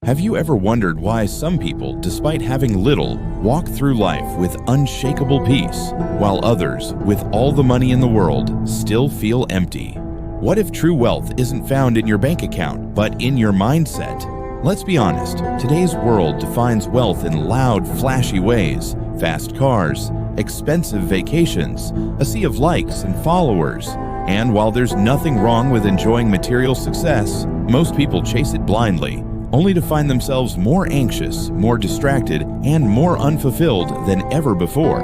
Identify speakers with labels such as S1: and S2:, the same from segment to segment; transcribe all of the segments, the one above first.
S1: Have you ever wondered why some people, despite having little, walk through life with unshakable peace, while others, with all the money in the world, still feel empty? What if true wealth isn't found in your bank account, but in your mindset? Let's be honest, today's world defines wealth in loud, flashy ways: fast cars, expensive vacations, a sea of likes and followers. And while there's nothing wrong with enjoying material success, most people chase it blindly, only to find themselves more anxious, more distracted, and more unfulfilled than ever before.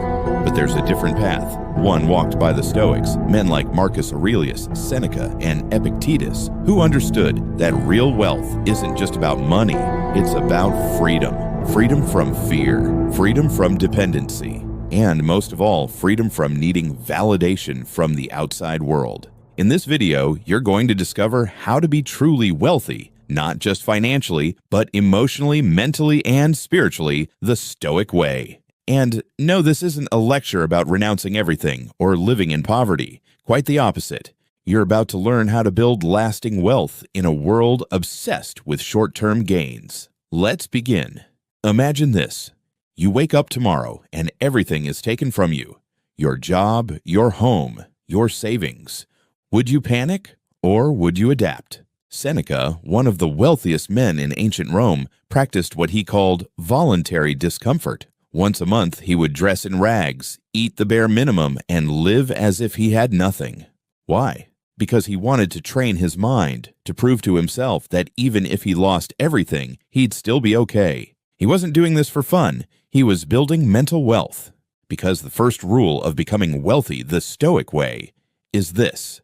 S1: But there's a different path, one walked by the Stoics, men like Marcus Aurelius, Seneca, and Epictetus, who understood that real wealth isn't just about money, it's about freedom. Freedom from fear, freedom from dependency, and most of all, freedom from needing validation from the outside world. In this video, you're going to discover how to be truly wealthy, not just financially, but emotionally, mentally, and spiritually, the Stoic way. And no, this isn't a lecture about renouncing everything or living in poverty. Quite the opposite. You're about to learn how to build lasting wealth in a world obsessed with short-term gains. Let's begin. Imagine this. You wake up tomorrow and everything is taken from you. Your job, your home, your savings. Would you panic or would you adapt? Seneca, one of the wealthiest men in ancient Rome, practiced what he called voluntary discomfort. Once a month, he would dress in rags, eat the bare minimum, and live as if he had nothing. Why? Because he wanted to train his mind, to prove to himself that even if he lost everything, he'd still be okay. He wasn't doing this for fun. He was building mental wealth. Because the first rule of becoming wealthy the Stoic way is this: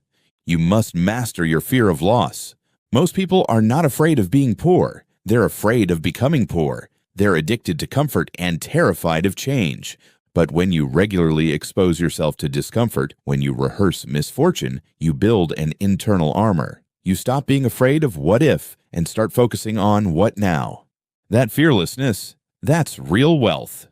S1: you must master your fear of loss. Most people are not afraid of being poor. They're afraid of becoming poor. They're addicted to comfort and terrified of change. But when you regularly expose yourself to discomfort, when you rehearse misfortune, you build an internal armor. You stop being afraid of what if and start focusing on what now. That fearlessness, that's real wealth.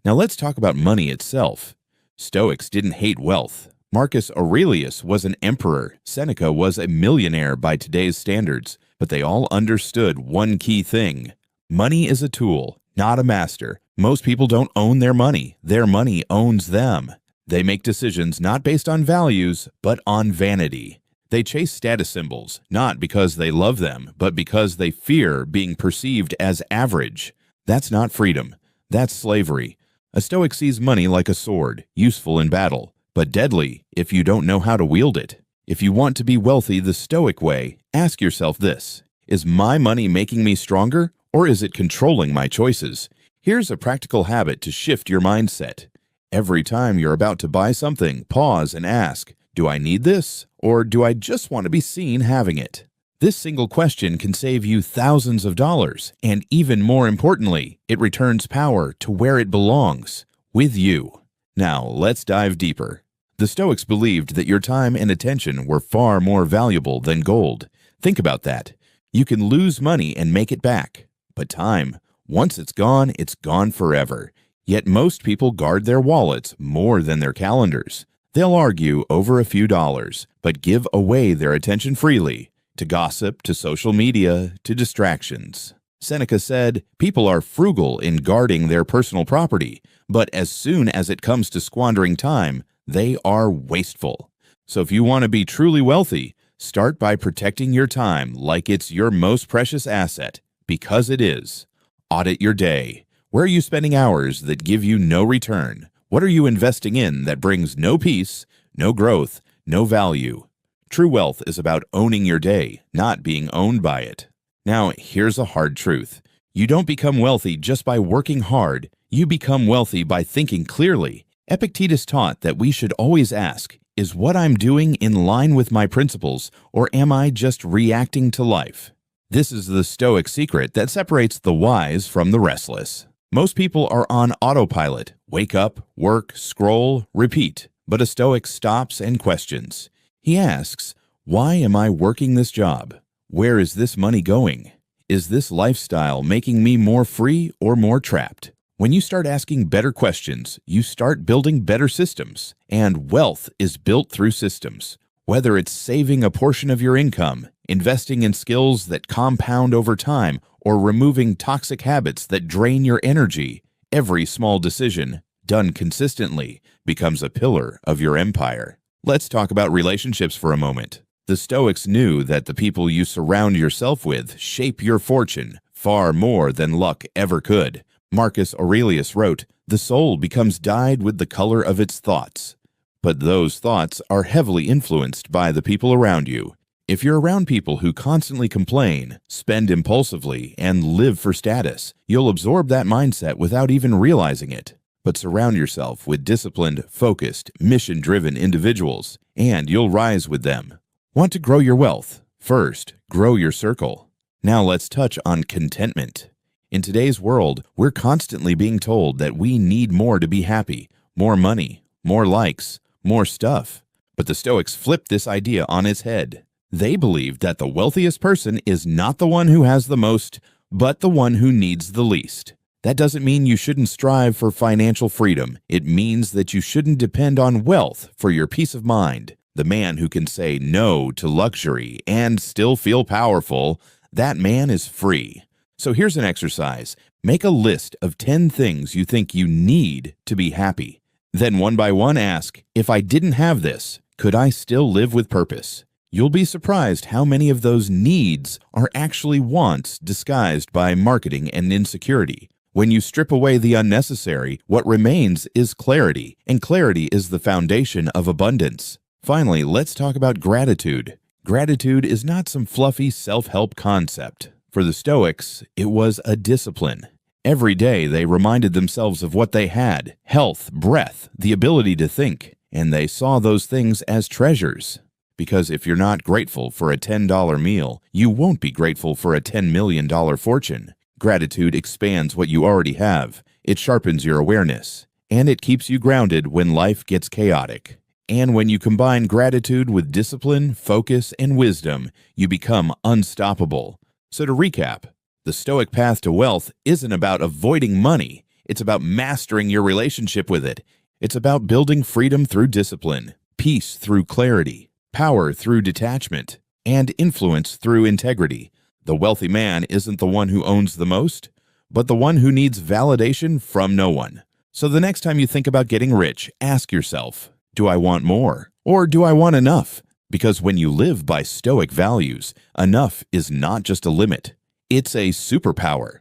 S1: Now let's talk about money itself. Stoics didn't hate wealth. Marcus Aurelius was an emperor. Seneca was a millionaire by today's standards. But they all understood one key thing. Money is a tool, not a master. Most people don't own their money. Their money owns them. They make decisions not based on values, but on vanity. They chase status symbols, not because they love them, but because they fear being perceived as average. That's not freedom. That's slavery. A Stoic sees money like a sword, useful in battle, but deadly if you don't know how to wield it. If you want to be wealthy the Stoic way, ask yourself this: is my money making me stronger, or is it controlling my choices? Here's a practical habit to shift your mindset. Every time you're about to buy something, pause and ask, do I need this, or do I just want to be seen having it? This single question can save you thousands of dollars, and even more importantly, it returns power to where it belongs, with you. Now, let's dive deeper. The Stoics believed that your time and attention were far more valuable than gold. Think about that. You can lose money and make it back. But time, once it's gone forever. Yet most people guard their wallets more than their calendars. They'll argue over a few dollars, but give away their attention freely, to gossip, to social media, to distractions. Seneca said, people are frugal in guarding their personal property, but as soon as it comes to squandering time, they are wasteful. So if you want to be truly wealthy, start by protecting your time like it's your most precious asset, because it is. Audit your day. Where are you spending hours that give you no return? What are you investing in that brings no peace, no growth, no value? True wealth is about owning your day, not being owned by it. Now, here's a hard truth. You don't become wealthy just by working hard. You become wealthy by thinking clearly. Epictetus taught that we should always ask, is what I'm doing in line with my principles, or am I just reacting to life? This is the Stoic secret that separates the wise from the restless. Most people are on autopilot. Wake up, work, scroll, repeat. But a Stoic stops and questions. He asks, why am I working this job? Where is this money going? Is this lifestyle making me more free or more trapped? When you start asking better questions, you start building better systems. And wealth is built through systems. Whether it's saving a portion of your income, investing in skills that compound over time, or removing toxic habits that drain your energy. Every small decision, done consistently, becomes a pillar of your empire. Let's talk about relationships for a moment. The Stoics knew that the people you surround yourself with shape your fortune far more than luck ever could. Marcus Aurelius wrote, "The soul becomes dyed with the color of its thoughts." But those thoughts are heavily influenced by the people around you. If you're around people who constantly complain, spend impulsively, and live for status, you'll absorb that mindset without even realizing it. But surround yourself with disciplined, focused, mission-driven individuals, and you'll rise with them. Want to grow your wealth? First, grow your circle. Now let's touch on contentment. In today's world, we're constantly being told that we need more to be happy, more money, more likes, more stuff. But the Stoics flipped this idea on its head. They believed that the wealthiest person is not the one who has the most, but the one who needs the least. That doesn't mean you shouldn't strive for financial freedom. It means that you shouldn't depend on wealth for your peace of mind. The man who can say no to luxury and still feel powerful, that man is free. So here's an exercise. Make a list of 10 things you think you need to be happy. Then one by one ask, if I didn't have this, could I still live with purpose? You'll be surprised how many of those needs are actually wants disguised by marketing and insecurity. When you strip away the unnecessary, what remains is clarity, and clarity is the foundation of abundance. Finally, let's talk about gratitude. Gratitude is not some fluffy self-help concept. For the Stoics, it was a discipline. Every day they reminded themselves of what they had: health, breath, the ability to think, and they saw those things as treasures. Because if you're not grateful for a $10 meal, you won't be grateful for a $10 million fortune. Gratitude expands what you already have. It sharpens your awareness, and it keeps you grounded when life gets chaotic. And when you combine gratitude with discipline, focus, and wisdom, you become unstoppable. So to recap, the Stoic path to wealth isn't about avoiding money. It's about mastering your relationship with it. It's about building freedom through discipline, peace through clarity, power through detachment, and influence through integrity. The wealthy man isn't the one who owns the most, but the one who needs validation from no one. So the next time you think about getting rich, ask yourself, do I want more? Or do I want enough? Because when you live by Stoic values, enough is not just a limit. It's a superpower.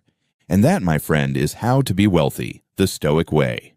S1: And that, my friend, is how to be wealthy the Stoic way.